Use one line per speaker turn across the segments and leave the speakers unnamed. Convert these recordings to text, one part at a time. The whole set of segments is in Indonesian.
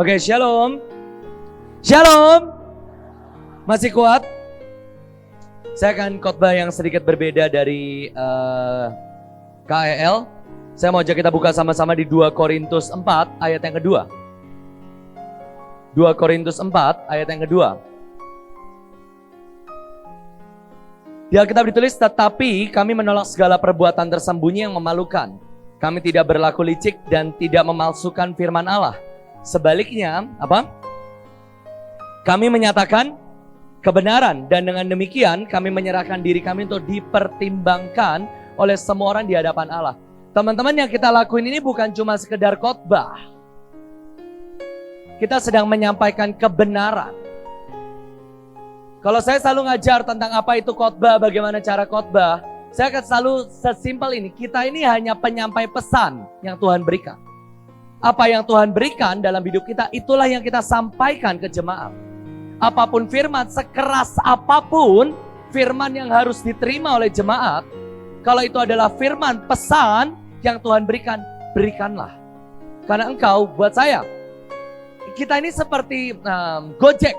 Oke, shalom. Shalom. Masih kuat? Saya akan khotbah yang sedikit berbeda dari KEL. Saya mau ajak kita buka sama-sama di 2 Korintus 4 ayat yang kedua. 2 Korintus 4 ayat yang kedua. Di Alkitab ditulis, tetapi kami menolak segala perbuatan tersembunyi yang memalukan. Kami tidak berlaku licik dan tidak memalsukan firman Allah. Sebaliknya, apa? Kami menyatakan kebenaran dan dengan demikian kami menyerahkan diri kami untuk dipertimbangkan oleh semua orang di hadapan Allah. Teman-teman, yang kita lakuin ini bukan cuma sekedar khotbah. Kita sedang menyampaikan kebenaran. Kalau saya selalu ngajar tentang apa itu khotbah, bagaimana cara khotbah, saya akan selalu sesimpel ini. Kita ini hanya penyampai pesan yang Tuhan berikan. Apa yang Tuhan berikan dalam hidup kita, itulah yang kita sampaikan ke jemaat. Apapun firman, sekeras apapun firman yang harus diterima oleh jemaat, kalau itu adalah firman, pesan yang Tuhan berikan, berikanlah. Karena engkau, buat saya, kita ini seperti Gojek.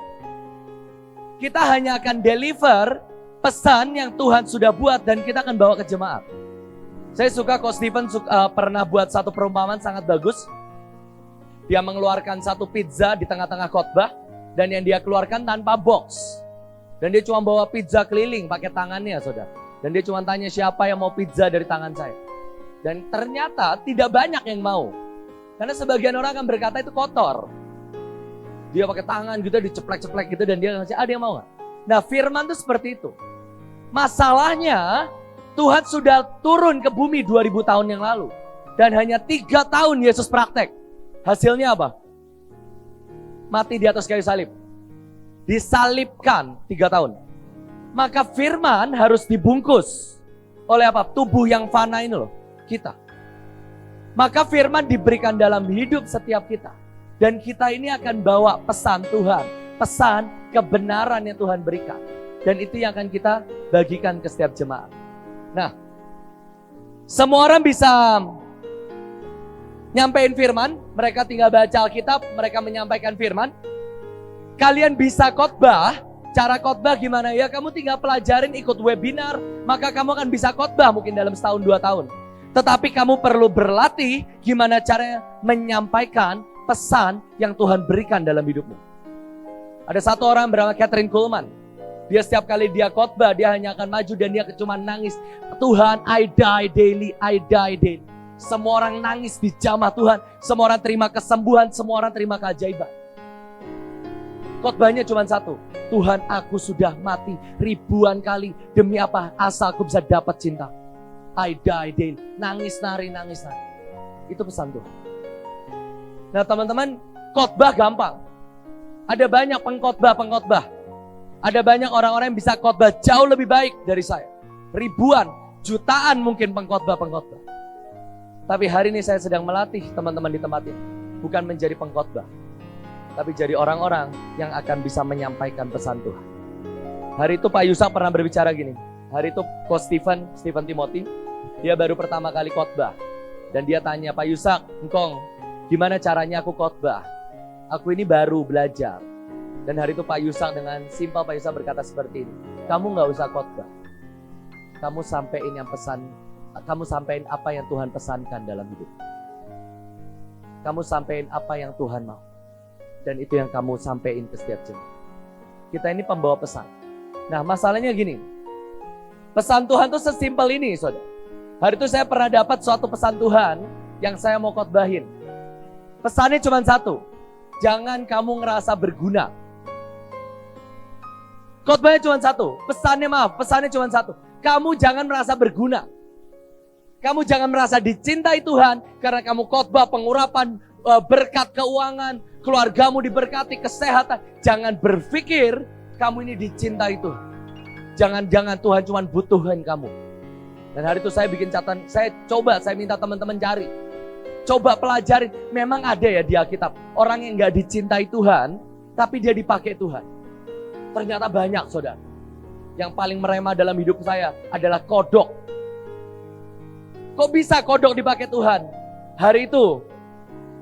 Kita hanya akan deliver pesan yang Tuhan sudah buat dan kita akan bawa ke jemaat. Saya suka Coach Stephen pernah buat satu perumpamaan sangat bagus. Dia mengeluarkan satu pizza di tengah-tengah khotbah dan yang dia keluarkan tanpa box. Dan dia cuma bawa pizza keliling pakai tangannya, saudara. Dan dia cuma tanya siapa yang mau pizza dari tangan saya. Dan ternyata tidak banyak yang mau. Karena sebagian orang akan berkata itu kotor. Dia pakai tangan gitu, diceplek-ceplek gitu dan dia ngasih, ada yang mau gak? Nah, firman itu seperti itu. Masalahnya, Tuhan sudah turun ke bumi 2000 tahun yang lalu. Dan hanya 3 tahun Yesus praktek. Hasilnya apa? Mati di atas kayu salib. Disalibkan 3 tahun. Maka firman harus dibungkus oleh apa? Tubuh yang fana ini loh, kita. Maka firman diberikan dalam hidup setiap kita. Dan kita ini akan bawa pesan Tuhan. Pesan kebenaran yang Tuhan berikan. Dan itu yang akan kita bagikan ke setiap jemaat. Nah, semua orang bisa nyampein firman, mereka tinggal baca Alkitab, mereka menyampaikan firman. Kalian bisa khotbah, cara khotbah gimana ya? Kamu tinggal pelajarin, ikut webinar, maka kamu akan bisa khotbah mungkin dalam setahun 2 tahun. Tetapi kamu perlu berlatih gimana caranya menyampaikan pesan yang Tuhan berikan dalam hidupmu. Ada satu orang bernama Kathryn Kuhlman. Dia setiap kali dia khotbah, dia hanya akan maju dan dia cuma nangis. Tuhan, I die daily, I die daily. Semua orang nangis di jamah Tuhan. Semua orang terima kesembuhan. Semua orang terima keajaiban. Khotbahnya cuma satu. Tuhan, aku sudah mati ribuan kali. Demi apa? Asal aku bisa dapat cinta. I die daily. Nangis nari, nangis nari. Itu pesan Tuhan. Nah teman-teman, khotbah gampang. Ada banyak pengkhotbah. Ada banyak orang-orang yang bisa khotbah jauh lebih baik dari saya. Ribuan, jutaan mungkin pengkhotbah. Tapi hari ini saya sedang melatih teman-teman di tempat ini. Bukan menjadi pengkhotbah, tapi jadi orang-orang yang akan bisa menyampaikan pesan Tuhan. Hari itu Pak Yusak pernah berbicara gini. Hari itu Coach Stephen Timothy, dia baru pertama kali khotbah. Dan dia tanya, Pak Yusak, engkong, gimana caranya aku khotbah? Aku ini baru belajar. Dan hari itu Pak Yusak dengan simpel Pak Yusak berkata seperti ini. Kamu gak usah khotbah. Kamu sampein yang pesan. Kamu sampaikan apa yang Tuhan pesankan dalam hidup. Kamu sampaikan apa yang Tuhan mau. Dan itu yang kamu sampaikan ke setiap jemaat. Kita ini pembawa pesan. Nah masalahnya gini. Pesan Tuhan tuh sesimpel ini saudara. Hari itu saya pernah dapat suatu pesan Tuhan yang saya mau khotbahin. Pesannya cuma satu. Jangan kamu ngerasa berguna. Khotbahnya cuma satu. Pesannya cuma satu. Kamu jangan merasa berguna. Kamu jangan merasa dicintai Tuhan karena kamu khotbah pengurapan, berkat keuangan, keluargamu diberkati, kesehatan. Jangan berpikir kamu ini dicintai Tuhan. Jangan-jangan Tuhan cuma butuhin kamu. Dan hari itu saya bikin catatan, saya minta teman-teman cari. Coba pelajarin, memang ada ya di Alkitab. Orang yang gak dicintai Tuhan, tapi dia dipakai Tuhan. Ternyata banyak saudara. Yang paling merema dalam hidup saya adalah kodok. Kok bisa kodok dipakai Tuhan? Hari itu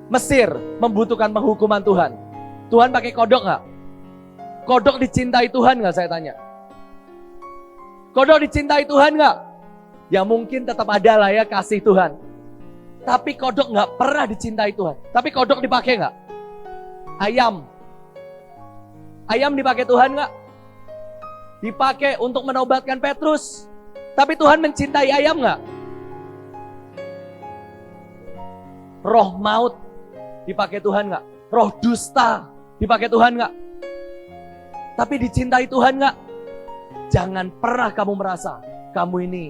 Mesir membutuhkan penghukuman Tuhan. Tuhan pakai kodok nggak? Kodok dicintai Tuhan nggak, saya tanya? Kodok dicintai Tuhan nggak? Ya mungkin tetap ada lah ya kasih Tuhan. Tapi kodok nggak pernah dicintai Tuhan. Tapi kodok dipakai nggak? Ayam. Ayam dipakai Tuhan nggak? Dipakai untuk menobatkan Petrus. Tapi Tuhan mencintai ayam nggak? Roh maut dipakai Tuhan nggak? Roh dusta dipakai Tuhan nggak? Tapi dicintai Tuhan nggak? Jangan pernah kamu merasa kamu ini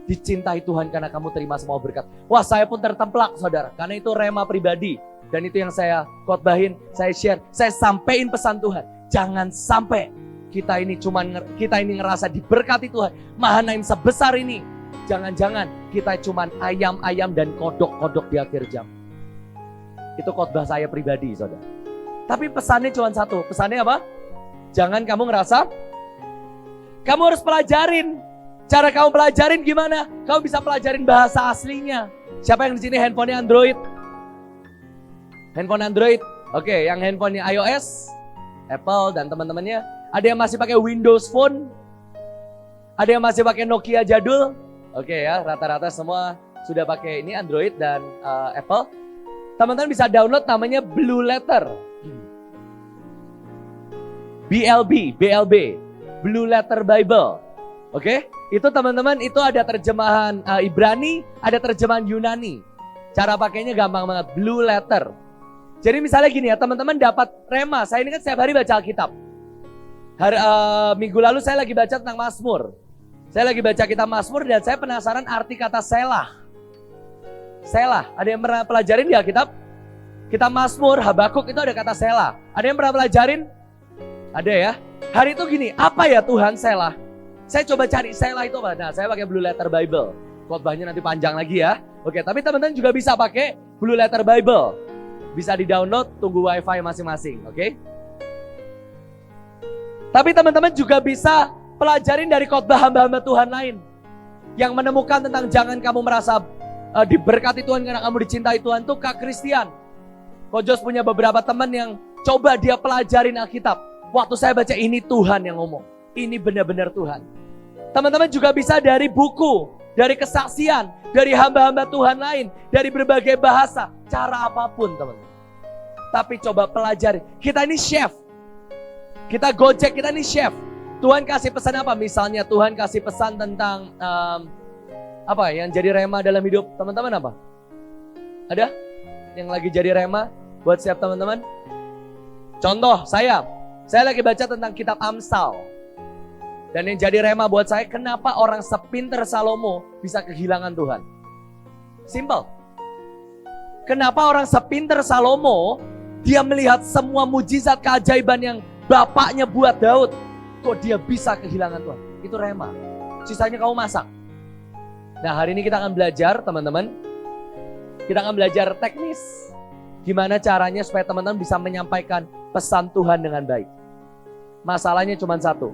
dicintai Tuhan karena kamu terima semua berkat. Wah, saya pun tertemplak, saudara. Karena itu rema pribadi. Dan itu yang saya khotbahin, saya share, saya sampein pesan Tuhan. Jangan sampai kita ini ngerasa diberkati Tuhan. Mahanaim sebesar ini. Jangan-jangan kita cuman ayam-ayam dan kodok-kodok di akhir jam. Itu khotbah saya pribadi, saudara. Tapi pesannya cuma satu. Pesannya apa? Jangan kamu ngerasa. Kamu harus pelajarin. Cara kamu pelajarin gimana? Kamu bisa pelajarin bahasa aslinya. Siapa yang di sini handphonenya Android? Handphone Android. Oke, yang handphonenya iOS, Apple dan teman-temannya. Ada yang masih pakai Windows Phone? Ada yang masih pakai Nokia jadul? Oke ya, rata-rata semua sudah pakai ini Android dan Apple. Teman-teman bisa download namanya Blue Letter. BLB, Blue Letter Bible. Oke, itu teman-teman itu ada terjemahan Ibrani, ada terjemahan Yunani. Cara pakainya gampang banget, Blue Letter. Jadi misalnya gini ya, teman-teman dapat rema. Saya ini kan setiap hari baca Alkitab. Minggu lalu saya lagi baca tentang Mazmur. Saya lagi baca kitab Mazmur dan saya penasaran arti kata selah. Selah, ada yang pernah pelajarin di Alkitab? Kitab Mazmur, Habakuk itu ada kata selah. Ada yang pernah pelajarin? Ada ya. Hari itu gini, apa ya Tuhan selah? Saya coba cari selah itu apa? Nah, saya pakai Blue Letter Bible. Khotbahnya nanti panjang lagi ya. Oke, tapi teman-teman juga bisa pakai Blue Letter Bible. Bisa di-download, tunggu wifi masing-masing, oke? Tapi teman-teman juga bisa pelajarin dari khotbah hamba-hamba Tuhan lain. Yang menemukan tentang jangan kamu merasa diberkati Tuhan karena kamu dicintai Tuhan. Tuh Kak Christian. Kok Jos punya beberapa teman yang coba dia pelajarin Alkitab. Waktu saya baca ini Tuhan yang ngomong. Ini benar-benar Tuhan. Teman-teman juga bisa dari buku, dari kesaksian, dari hamba-hamba Tuhan lain, dari berbagai bahasa, cara apapun teman-teman. Tapi coba pelajari. Kita ini chef. Kita Gojek, kita ini chef. Tuhan kasih pesan apa? Misalnya Tuhan kasih pesan tentang apa yang jadi rema dalam hidup teman-teman apa? Ada? Yang lagi jadi rema buat setiap teman-teman? Contoh, saya lagi baca tentang kitab Amsal. Dan yang jadi rema buat saya, kenapa orang sepinter Salomo bisa kehilangan Tuhan? Simple. Kenapa orang sepinter Salomo, dia melihat semua mujizat keajaiban yang bapaknya buat Daud, kok dia bisa kehilangan Tuhan? Itu rema. Sisanya kamu masak. Nah, hari ini kita akan belajar, teman-teman. Kita akan belajar teknis. Gimana caranya supaya teman-teman bisa menyampaikan pesan Tuhan dengan baik. Masalahnya cuma satu.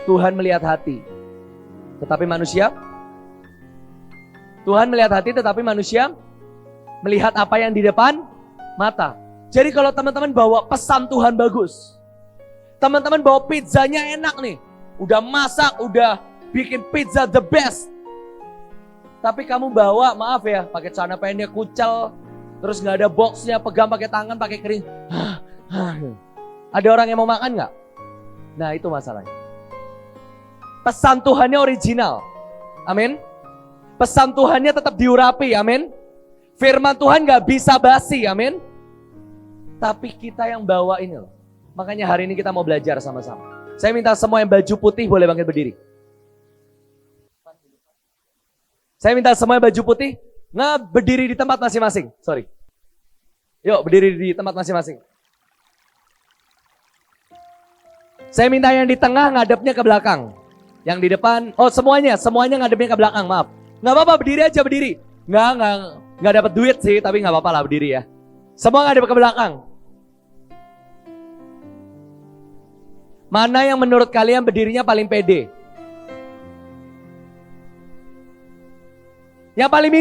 Tuhan melihat hati, tetapi manusia. Tuhan melihat hati, tetapi manusia melihat apa yang di depan mata. Jadi kalau teman-teman bawa pesan Tuhan bagus, teman-teman bawa pizzanya enak nih, udah masak, udah bikin pizza the best. Tapi kamu bawa, maaf ya, pakai celana pendek kucel, terus nggak ada boxnya, pegang pakai tangan, pakai kering. Ada orang yang mau makan nggak? Nah itu masalahnya. Pesan Tuhannya original. Amin. Pesan Tuhannya tetap diurapi. Amin. Firman Tuhan gak bisa basi. Amin. Tapi kita yang bawa ini loh. Makanya hari ini kita mau belajar sama-sama. Saya minta semua yang baju putih boleh bangkit berdiri. Saya minta semua yang baju putih berdiri di tempat masing-masing. Sorry. Yuk berdiri di tempat masing-masing. Saya minta yang di tengah ngadepnya ke belakang. Yang di depan, semuanya ngadepnya ke belakang, maaf. Gak apa-apa, berdiri aja, berdiri. Nggak dapat duit sih, tapi gak apa-apa lah berdiri ya. Semua ngadep ke belakang. Mana yang menurut kalian berdirinya paling pede? Yang paling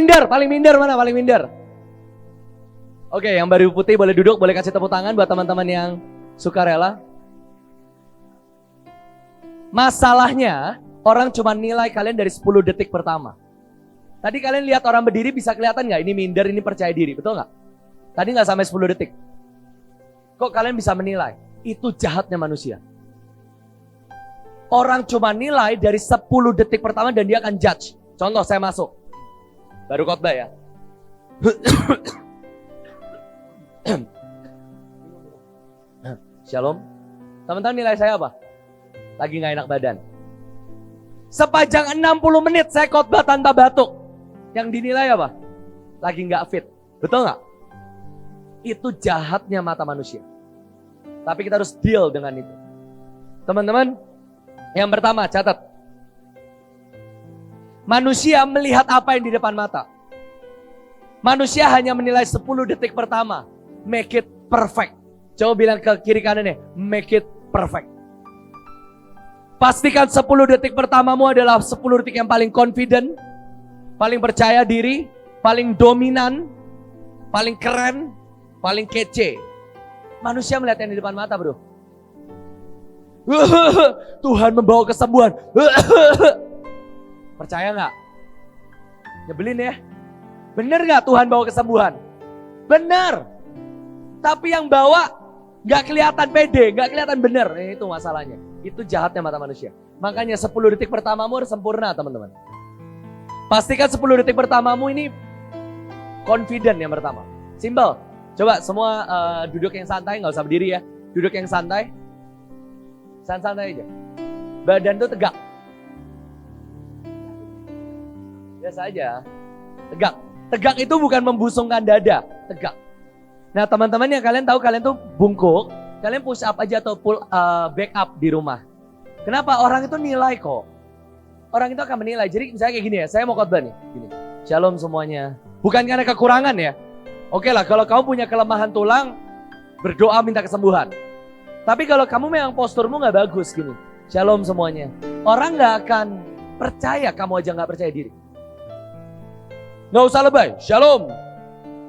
minder mana paling minder? Oke, yang baru putih boleh duduk, boleh kasih tepuk tangan buat teman-teman yang sukarela. Masalahnya, orang cuma nilai kalian dari 10 detik pertama. Tadi kalian lihat orang berdiri bisa kelihatan nggak? Ini minder, ini percaya diri, betul nggak? Tadi nggak sampai 10 detik. Kok kalian bisa menilai? Itu jahatnya manusia. Orang cuma nilai dari 10 detik pertama dan dia akan judge. Contoh, saya masuk. Baru khotbah ya. Shalom. Teman-teman nilai saya apa? Lagi gak enak badan. Sepanjang 60 menit saya khotbah tanpa batuk. Yang dinilai apa? Lagi gak fit. Betul gak? Itu jahatnya mata manusia. Tapi kita harus deal dengan itu. Teman-teman, yang pertama catat. Manusia melihat apa yang di depan mata. Manusia hanya menilai 10 detik pertama. Make it perfect. Coba bilang ke kiri kanannya, make it perfect. Pastikan 10 detik pertamamu adalah 10 detik yang paling confident, paling percaya diri, paling dominan, paling keren, paling kece. Manusia melihat yang di depan mata, bro. Tuhan membawa kesembuhan. Percaya gak? Nyebelin ya. Bener gak Tuhan bawa kesembuhan? Bener. Tapi yang bawa gak kelihatan pede, gak kelihatan bener. Itu masalahnya. Itu jahatnya mata manusia. Makanya 10 detik pertamamu harus sempurna, teman-teman. Pastikan 10 detik pertamamu ini confident yang pertama. Simple. Coba semua duduk yang santai, gak usah berdiri ya. Duduk yang santai. Santai aja. Badan tuh tegak. Biasa aja. Tegak. Tegak itu bukan membusungkan dada. Tegak. Nah teman-teman yang kalian tahu kalian tuh bungkuk. Kalian push up aja atau pull back up di rumah. Kenapa? Orang itu nilai kok. Orang itu akan menilai. Jadi misalnya kayak gini ya. Saya mau khotbah nih. Gini. Shalom semuanya. Bukan karena kekurangan ya. Oke lah kalau kamu punya kelemahan tulang. Berdoa minta kesembuhan. Tapi kalau kamu memang posturmu gak bagus gini. Shalom semuanya. Orang gak akan percaya kamu aja gak percaya diri. Gak usah lebay. Shalom.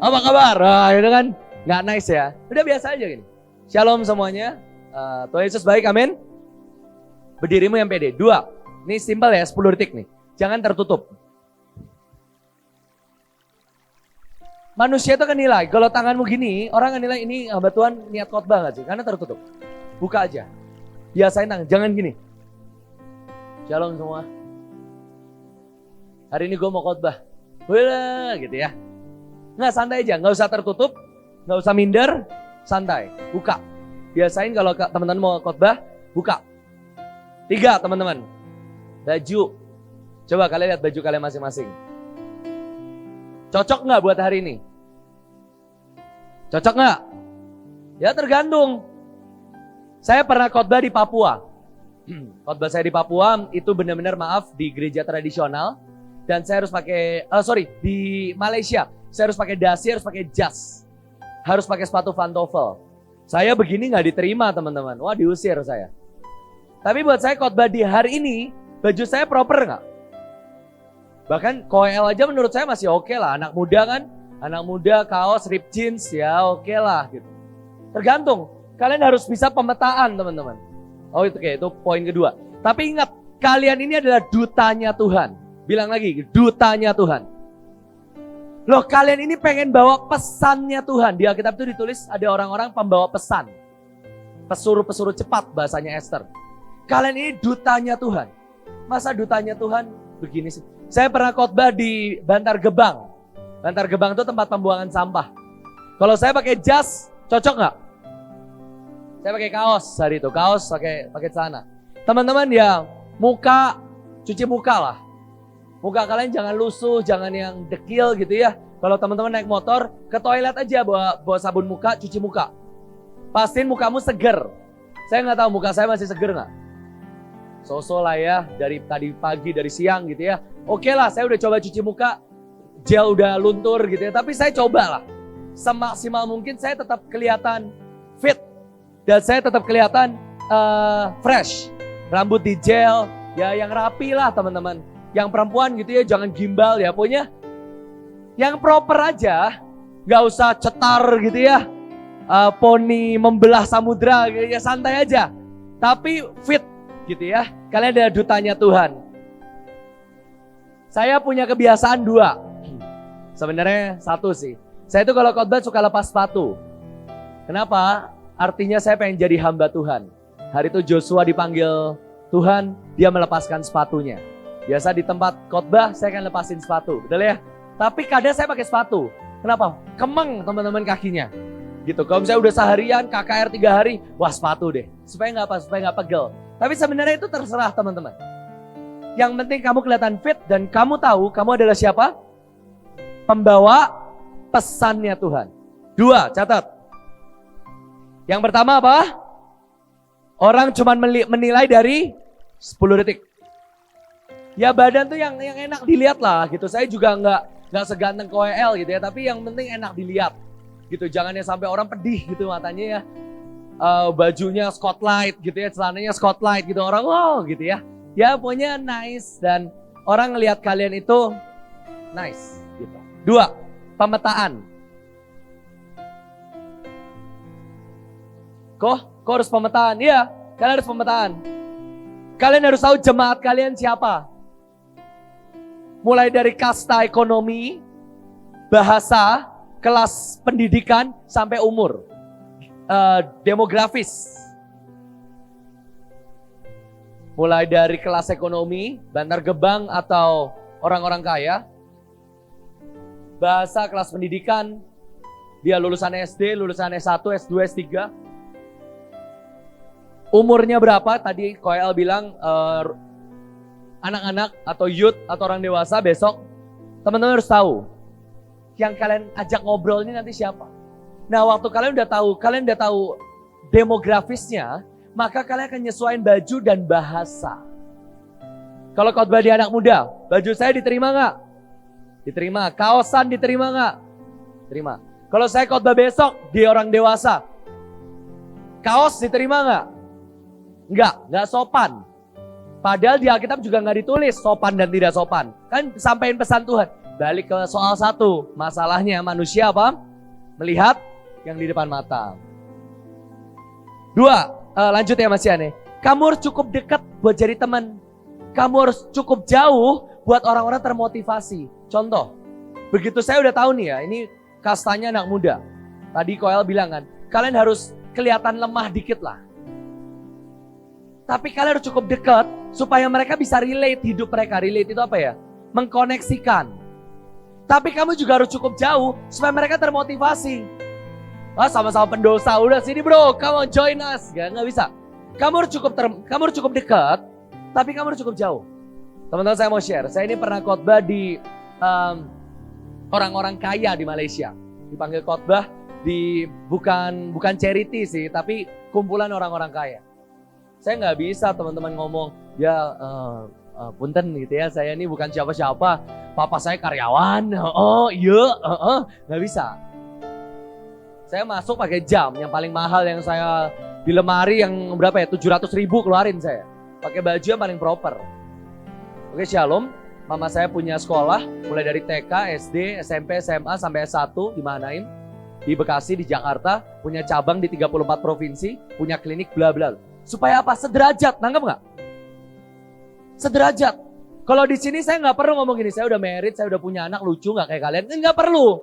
Apa kabar? Nah itu kan gak nice ya. Udah biasa aja gini. Shalom semuanya. Tuhan Yesus baik, amin. Berdirimu yang pede. 2. Ini simpel ya 10 detik nih. Jangan tertutup. Manusia itu akan nilai. Kalau tanganmu gini, orang akan nilai ini hamba Tuhan niat khotbah gak sih? Karena tertutup. Buka aja. Biasain tangan, jangan gini. Shalom semua. Hari ini gue mau khotbah. Wah, gitu ya. Nggak, santai aja, nggak usah tertutup, nggak usah minder, santai. Buka. Biasain kalau teman-teman mau khotbah, buka. 3 teman-teman. Baju. Coba kalian lihat baju kalian masing-masing. Cocok nggak buat hari ini? Cocok nggak? Ya tergantung. Saya pernah khotbah di Papua. Khotbah saya di Papua itu benar-benar maaf di gereja tradisional. Dan saya harus pakai, di Malaysia. Saya harus pakai dasi, harus pakai jas. Harus pakai sepatu pantofel. Saya begini nggak diterima teman-teman. Wah diusir saya. Tapi buat saya khotbah di hari ini, baju saya proper nggak? Bahkan koel aja menurut saya masih oke lah. Anak muda kan, anak muda kaos, rip jeans ya oke lah gitu. Tergantung. Kalian harus bisa pemetaan teman-teman. Oh itu kayak itu poin kedua. Tapi ingat, kalian ini adalah dutanya Tuhan. Bilang lagi, dutanya Tuhan. Loh kalian ini pengen bawa pesannya Tuhan. Di Alkitab itu ditulis ada orang-orang pembawa pesan. Pesuruh-pesuruh cepat bahasanya Esther. Kalian ini dutanya Tuhan. Masa dutanya Tuhan begini sih? Saya pernah khotbah di Bantar Gebang. Bantar Gebang itu tempat pembuangan sampah. Kalau saya pakai jas, cocok nggak? Saya pakai kaos hari itu, kaos pakai celana. Teman-teman ya, muka, cuci muka lah. Muka kalian jangan lusuh, jangan yang dekil gitu ya. Kalau teman-teman naik motor, ke toilet aja bawa sabun muka, cuci muka. Pastiin mukamu seger. Saya nggak tahu muka saya masih seger nggak. So-so lah ya, dari tadi pagi, dari siang gitu ya. Oke lah, saya udah coba cuci muka, gel udah luntur gitu ya. Tapi saya coba lah, semaksimal mungkin saya tetap kelihatan fit. Dan saya tetap kelihatan fresh. Rambut di gel, ya yang rapi lah teman-teman. Yang perempuan gitu ya, jangan gimbal ya. Pokoknya yang proper aja. Gak usah cetar gitu ya. Poni membelah samudra, ya santai aja. Tapi fit gitu ya. Kalian adalah dutanya Tuhan. Saya punya kebiasaan 2. Sebenarnya 1 sih. Saya itu kalau khotbah suka lepas sepatu. Kenapa? Artinya saya pengen jadi hamba Tuhan. Hari itu Joshua dipanggil Tuhan, dia melepaskan sepatunya. Biasa di tempat khotbah saya akan lepasin sepatu, betul ya? Tapi kadang saya pakai sepatu. Kenapa? Kemeng teman-teman kakinya. Gitu. Kalau misalnya udah seharian, KKR 3 hari, wah sepatu deh. Supaya nggak pegel. Tapi sebenarnya itu terserah teman-teman. Yang penting kamu kelihatan fit dan kamu tahu kamu adalah siapa? Pembawa pesannya Tuhan. 2, catat. Yang pertama apa? Orang cuma menilai dari 10 detik. Ya badan tuh yang enak dilihat lah gitu. Saya juga nggak seganteng KWL gitu ya. Tapi yang penting enak dilihat. Gitu, jangan ya sampai orang pedih gitu matanya ya. Bajunya spotlight gitu ya, celananya spotlight gitu. Orang wow gitu ya. Ya pokoknya nice dan orang ngelihat kalian itu nice gitu. 2, pemetaan. Kok harus pemetaan? Iya, kalian harus pemetaan. Kalian harus tahu jemaat kalian siapa. Mulai dari kasta ekonomi, bahasa, kelas pendidikan, sampai umur. Demografis. Mulai dari kelas ekonomi, Bantar Gebang atau orang-orang kaya. Bahasa, kelas pendidikan, dia lulusan SD, lulusan S1, S2, S3. Umurnya berapa? Tadi Koel bilang anak-anak atau youth atau orang dewasa besok. Teman-teman harus tahu. Yang kalian ajak ngobrol ini nanti siapa? Nah waktu kalian udah tahu demografisnya, maka kalian akan nyesuaiin baju dan bahasa. Kalau khotbah di anak muda, baju saya diterima nggak? Diterima. Kaosan diterima nggak? Terima. Kalau saya khotbah besok di orang dewasa, kaos diterima nggak? Nggak sopan. Padahal di Alkitab juga nggak ditulis sopan dan tidak sopan. Kan sampaikan pesan Tuhan. Balik ke soal 1, masalahnya manusia apa? Melihat yang di depan mata. 2, lanjut ya Mas Yane. Kamu harus cukup dekat buat jadi teman. Kamu harus cukup jauh buat orang-orang termotivasi. Contoh, begitu saya udah tahu nih ya, ini kastanya anak muda. Tadi Koel bilang kan, kalian harus kelihatan lemah dikit lah. Tapi kalian harus cukup dekat supaya mereka bisa relate hidup mereka. Relate itu apa ya? Mengkoneksikan. Tapi kamu juga harus cukup jauh supaya mereka termotivasi. Sama-sama pendosa, udah sini bro, come on join us. Nggak bisa. Kamu harus cukup dekat, tapi kamu harus cukup jauh. Teman-teman saya mau share, saya ini pernah khotbah di orang-orang kaya di Malaysia. Dipanggil khotbah di bukan charity sih, tapi kumpulan orang-orang kaya. Saya nggak bisa teman-teman ngomong, ya punten gitu ya, saya ini bukan siapa-siapa, papa saya karyawan, nggak bisa. Saya masuk pakai jam, yang paling mahal yang saya di lemari yang berapa ya, 700.000 keluarin saya. Pakai baju yang paling proper. Oke shalom, mama saya punya sekolah, mulai dari TK, SD, SMP, SMA, sampai S1 di Manaim, di Bekasi, di Jakarta, punya cabang di 34 provinsi, punya klinik bla bla. Supaya apa? Sederajat, nangkep nggak? Sederajat. Kalau di sini saya nggak perlu ngomong gini, saya udah married, saya udah punya anak, lucu nggak kayak kalian? Nggak perlu.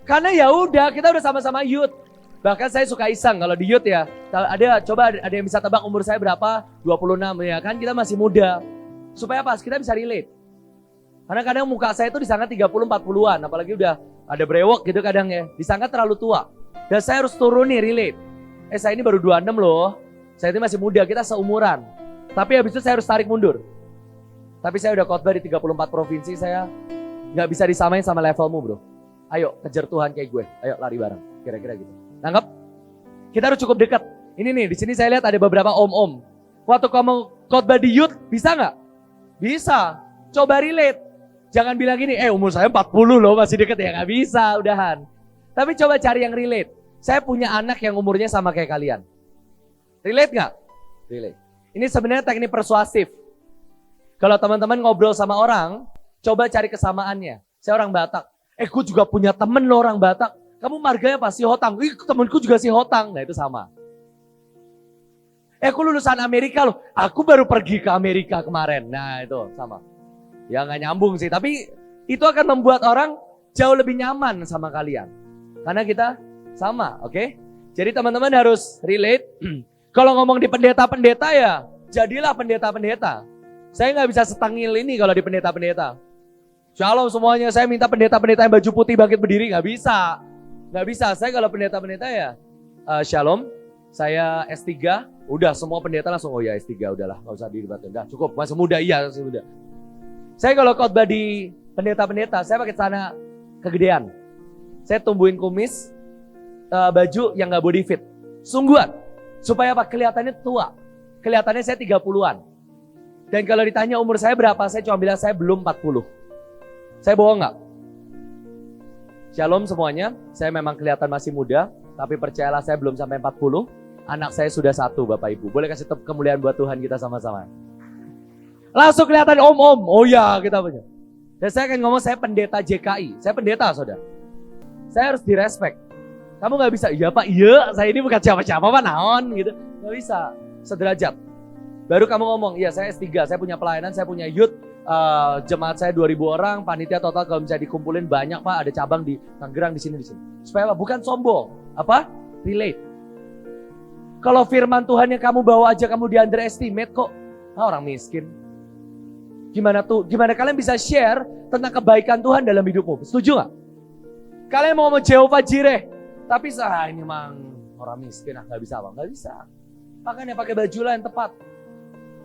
Karena ya udah, kita udah sama-sama youth. Bahkan saya suka iseng kalau di youth ya. Ada yang bisa tebak umur saya berapa? 26 ya kan, kita masih muda. Supaya apa? Kita bisa relate. Karena kadang muka saya itu disangka 30-40an, apalagi udah ada brewok gitu kadang ya. Disangka terlalu tua. Dan saya harus turun nih relate. Saya ini baru 26 loh. Saya ini masih muda, kita seumuran. Tapi habis itu saya harus tarik mundur. Tapi saya udah khotbah di 34 provinsi, saya nggak bisa disamain sama levelmu bro. Ayo kejar Tuhan kayak gue, ayo lari bareng. Kira-kira gitu. Nangkep? Kita harus cukup dekat. Ini nih, di sini saya lihat ada beberapa om-om. Waktu kamu khotbah di youth, bisa nggak? Bisa. Coba relate. Jangan bilang gini, umur saya 40 loh, masih deket ya. Nggak bisa, udahan. Tapi coba cari yang relate. Saya punya anak yang umurnya sama kayak kalian. Relate nggak? Relate. Ini sebenarnya teknik persuasif. Kalau teman-teman ngobrol sama orang, coba cari kesamaannya. Saya orang Batak. Gue juga punya temen loh orang Batak. Kamu marganya apa? Si Hotang. Temenku juga si Hotang. Nah itu sama. Aku lulusan Amerika loh. Aku baru pergi ke Amerika kemarin. Nah itu sama. Ya nggak nyambung sih. Tapi itu akan membuat orang jauh lebih nyaman sama kalian. Karena kita sama, oke? Jadi teman-teman harus relate. Kalau ngomong di pendeta-pendeta ya, jadilah pendeta-pendeta. Saya nggak bisa setangil ini kalau di pendeta-pendeta. Shalom semuanya, saya minta pendeta-pendeta yang baju putih bangkit berdiri, nggak bisa. Nggak bisa, saya kalau pendeta-pendeta ya, shalom, saya S3, udah semua pendeta langsung, oh ya S3 udahlah, nggak usah didebatin, udah cukup, masih muda, iya masih muda. Saya kalau khotbah di pendeta-pendeta, saya pakai celana kegedean. Saya tumbuhin kumis, baju yang nggak body fit. Sungguhan, supaya apa? Kelihatannya tua, kelihatannya saya 30-an. Dan kalau ditanya umur saya berapa, saya cuma bilang saya belum 40. Saya bohong nggak? Shalom semuanya, saya memang kelihatan masih muda, tapi percayalah saya belum sampai 40. Anak saya sudah 1 Bapak Ibu. Boleh kasih kemuliaan buat Tuhan kita sama-sama. Langsung kelihatan om-om. Oh ya kita punya. Dan saya akan ngomong saya pendeta JKI. Saya pendeta saudara. Saya harus direspek. Kamu nggak bisa, iya Pak, iya saya ini bukan siapa-siapa Pak, naon gitu. Nggak bisa, sederajat. Baru kamu ngomong, iya saya S3, saya punya pelayanan, saya punya youth. Jemaat saya 2000 orang, panitia total kalau bisa dikumpulin banyak Pak, ada cabang di Tangerang di sini. Supaya apa? Bukan sombong, apa? Relate. Kalau firman Tuhan yang kamu bawa aja kamu di underestimate kok, orang miskin. Gimana kalian bisa share tentang kebaikan Tuhan dalam hidupmu? Setuju nggak? Kalian mau Jehovah Jireh, tapi ini memang orang miskin, nggak bisa Bang, nggak bisa. Makanya pakai baju lah yang tepat.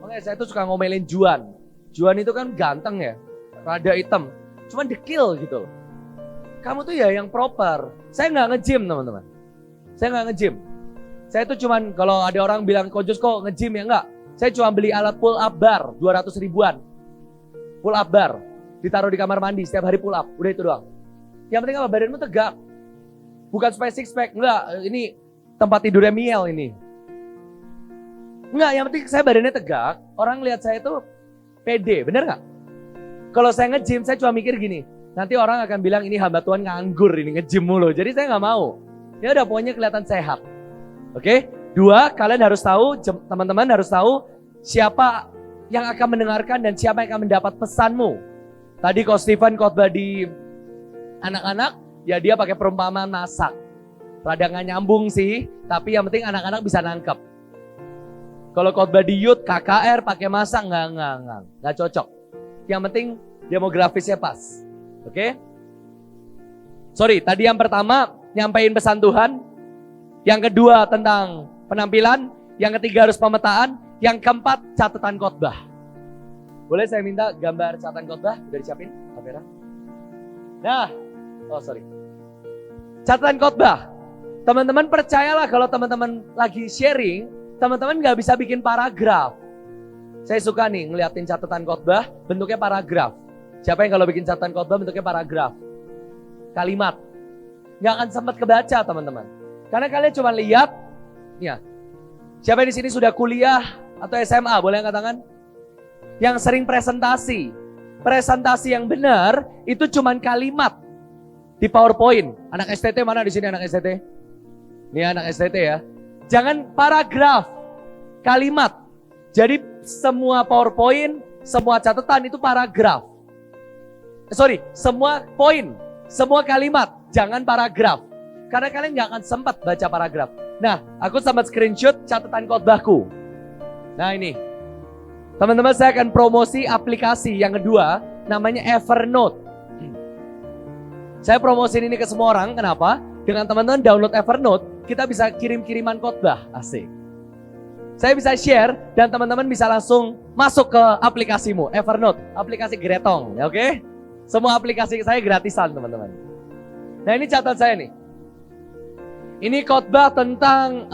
Makanya saya tuh suka ngomelin Juan. Juan itu kan ganteng ya, rada hitam, cuman dekil gitu. Kamu tuh ya yang proper. Saya nggak nge-gym teman-teman. Saya nggak nge-gym. Saya tuh cuman kalau ada orang bilang Kojos kok nge-gym ya enggak. Saya cuma beli alat pull up bar 200 ribuan. Pull up bar ditaruh di kamar mandi setiap hari pull up. Udah itu doang. Yang penting apa? Badanmu tegak. Bukan supaya six pack. Enggak, ini tempat tidurnya Miel ini. Enggak, yang penting saya badannya tegak. Orang lihat saya tuh pede, bener gak? Kalau saya nge-gym, saya cuma mikir gini, nanti orang akan bilang ini hamba Tuhan nganggur ini nge-gym mulu. Jadi saya gak mau. Ya udah pokoknya kelihatan sehat. Oke? 2, kalian harus tahu, teman-teman harus tahu siapa yang akan mendengarkan dan siapa yang akan mendapat pesanmu. Tadi Coach Stephen khotbah di anak-anak, ya dia pakai perumpamaan masak. Rada gak nyambung sih, tapi yang penting anak-anak bisa nangkep. Kalau khotbah di youth, KKR pakai masak, nggak cocok. Yang penting demografisnya pas. Oke? Sorry, tadi yang pertama nyampein pesan Tuhan. Yang kedua tentang penampilan. Yang ketiga harus pemetaan. Yang keempat catatan khotbah. Boleh saya minta gambar catatan khotbah? Udah disiapin kamera? Nah, catatan khotbah. Teman-teman percayalah kalau teman-teman lagi sharing, teman-teman gak bisa bikin paragraf. Saya suka nih ngeliatin catatan khotbah bentuknya paragraf. Siapa yang kalau bikin catatan khotbah bentuknya paragraf? Kalimat. Gak akan sempat kebaca teman-teman. Karena kalian cuma lihat, ya. Siapa yang di sini sudah kuliah atau SMA? Boleh angkat tangan? Yang sering presentasi. Presentasi yang benar itu cuma kalimat di PowerPoint. Anak STT mana di sini anak STT? Ini anak STT ya. Jangan paragraf, kalimat. Jadi semua PowerPoint, semua catatan itu paragraf. Semua poin, semua kalimat, jangan paragraf. Karena kalian gak akan sempat baca paragraf. Nah, aku sempat screenshot catatan khotbahku. Nah ini, teman-teman saya akan promosi aplikasi yang kedua, namanya Evernote. Saya promosiin ini ke semua orang, kenapa? Dengan teman-teman download Evernote, kita bisa kirim-kiriman khotbah, asik. Saya bisa share dan teman-teman bisa langsung masuk ke aplikasimu, Evernote, aplikasi Gretong, ya oke? Semua aplikasi saya gratisan teman-teman. Nah ini catatan saya nih. Ini khotbah tentang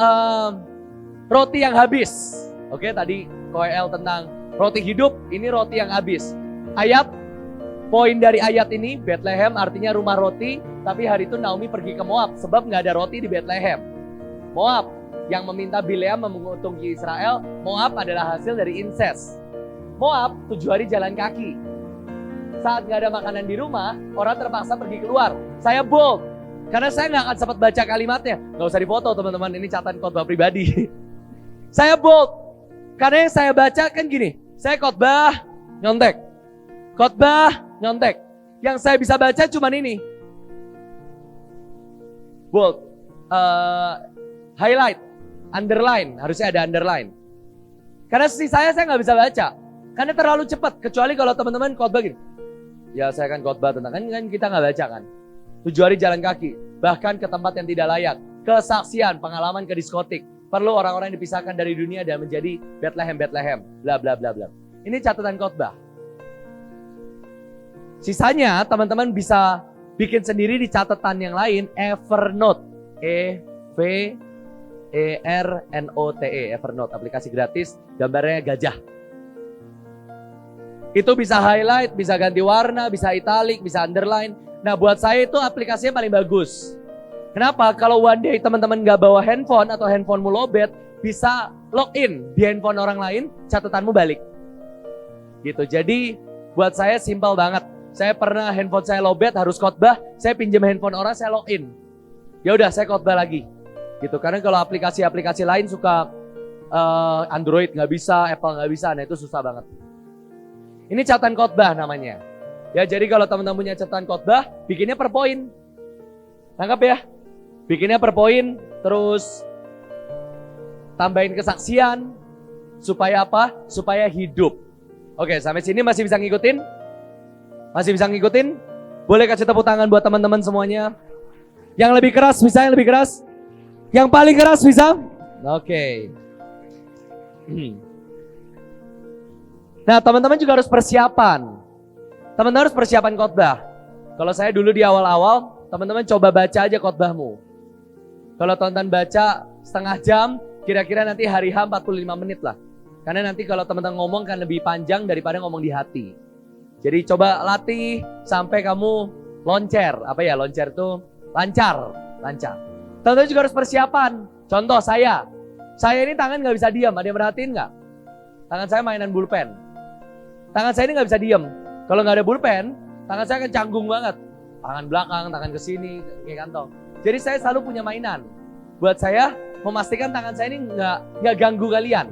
roti yang habis. Oke, tadi KL tentang roti hidup, ini roti yang habis. Ayat, poin dari ayat ini, Bethlehem artinya rumah roti, tapi hari itu Naomi pergi ke Moab sebab nggak ada roti di Bethlehem. Moab yang meminta Bileam menguntungi Israel, Moab adalah hasil dari incest. Moab 7 hari jalan kaki. saat nggak ada makanan di rumah, orang terpaksa pergi keluar. Saya bold, karena saya nggak akan sempat baca kalimatnya. Nggak usah difoto teman-teman, ini catatan khotbah pribadi. Saya bold, karena yang saya baca kan gini, saya khotbah, nyontek. Khotbah, nyontek. Yang saya bisa baca cuman ini. Bold, highlight, underline, harusnya ada underline. Karena saya nggak bisa baca. Karena terlalu cepat, kecuali kalau teman-teman khotbah gini. Ya saya kan khotbah tentang, kan kita nggak baca kan. 7 hari jalan kaki, bahkan ke tempat yang tidak layak. Kesaksian, pengalaman ke diskotik. Perlu orang-orang yang dipisahkan dari dunia dan menjadi Bethlehem, bla bla bla bla. Ini catatan khotbah. Sisanya teman-teman bisa bikin sendiri di catatan yang lain, Evernote. Evernote, Evernote, aplikasi gratis, gambarnya gajah. Itu bisa highlight, bisa ganti warna, bisa italic, bisa underline. Nah buat saya itu aplikasinya paling bagus. Kenapa? Kalau one day teman-teman gak bawa handphone atau handphonemu lowbat, bisa login di handphone orang lain, catatanmu balik. Gitu. Jadi buat saya simpel banget. Saya pernah handphone saya lowbat, harus khotbah, saya pinjam handphone orang, saya login. Ya udah, saya khotbah lagi. Gitu. Karena kalau aplikasi-aplikasi lain suka Android nggak bisa, Apple nggak bisa, nah itu susah banget. Ini catatan khotbah namanya. Ya, jadi kalau teman-teman punya catatan khotbah, bikinnya per poin. Tangkap ya? Bikinnya per poin, terus tambahin kesaksian. Supaya apa? Supaya hidup. Oke, sampai sini masih bisa ngikutin? Masih bisa ngikutin? Boleh kasih tepuk tangan buat teman-teman semuanya. Yang lebih keras, bisa yang lebih keras? Yang paling keras bisa? Oke. Nah, teman-teman juga harus persiapan. Teman-teman harus persiapan khotbah. Kalau saya dulu di awal-awal, teman-teman coba baca aja khotbahmu. Kalau teman-teman baca setengah jam, kira-kira nanti hari H 45 menit lah. Karena nanti kalau teman-teman ngomong kan lebih panjang daripada ngomong di hati. Jadi coba latih sampai kamu loncer. Apa ya, loncer itu lancar. Teman-teman juga harus persiapan. Contoh saya ini tangan gak bisa diam. Ada yang merhatiin gak? Tangan saya mainan bulpen. Tangan saya ini gak bisa diam. Kalau gak ada bulpen, tangan saya akan canggung banget. Tangan belakang, tangan ke sini, kayak kantong. Jadi saya selalu punya mainan. Buat saya, memastikan tangan saya ini nggak ganggu kalian.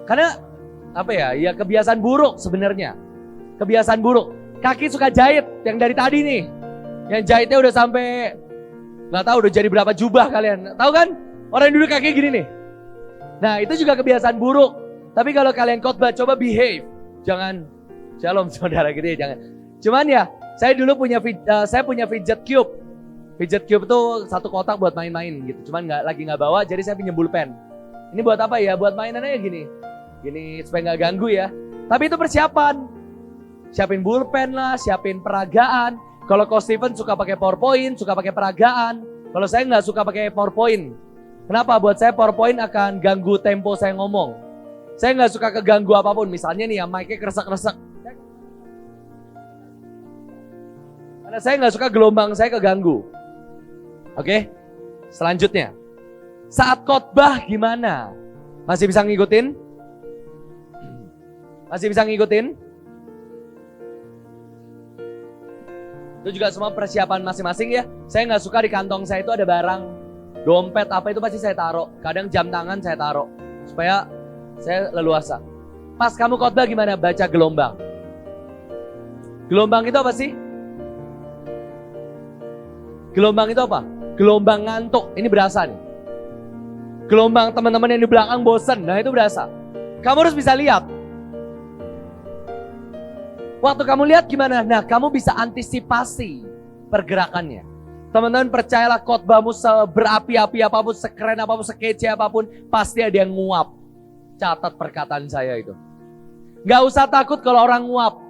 Karena, apa ya, ya kebiasaan buruk sebenarnya. Kebiasaan buruk. Kaki suka jahit, yang dari tadi nih. Yang jahitnya udah sampai, nggak tahu udah jadi berapa jubah kalian. Tahu kan? Orang yang dulu kaki gini nih. Nah, itu juga kebiasaan buruk. Tapi kalau kalian khotbah, coba behave. Jangan, shalom saudara gitu ya, jangan. Cuman ya, saya dulu punya fidget cube. Fidget cube itu satu kotak buat main-main gitu. Cuman lagi nggak bawa, jadi saya pinjam bulpen. Ini buat apa ya? Buat mainannya gini. Gini supaya nggak ganggu ya. Tapi itu persiapan. Siapin bulpen lah, siapin peragaan. Kalau Coach Steven suka pakai PowerPoint, suka pakai peragaan. Kalau saya nggak suka pakai PowerPoint. Kenapa? Buat saya PowerPoint akan ganggu tempo saya ngomong. Saya nggak suka keganggu apapun. Misalnya nih ya, mic-nya kresek-kresek. Karena saya nggak suka gelombang saya keganggu. Oke? Selanjutnya. Saat khotbah gimana? Masih bisa ngikutin? Masih bisa ngikutin? Itu juga semua persiapan masing-masing ya. Saya nggak suka di kantong saya itu ada barang. Dompet apa itu pasti saya taruh. Kadang jam tangan saya taruh. Supaya saya leluasa. Pas kamu khotbah gimana? Baca gelombang. Gelombang itu apa sih? Gelombang itu apa? Gelombang ngantuk. Ini berasa nih. Gelombang teman-teman yang di belakang bosen. Nah itu berasa. Kamu harus bisa lihat. Waktu kamu lihat gimana? Nah kamu bisa antisipasi pergerakannya. Teman-teman percayalah khotbahmu seberapi-api apapun, sekeren apapun, sekece apapun. Pasti ada yang nguap. Catat perkataan saya itu. Gak usah takut kalau orang nguap.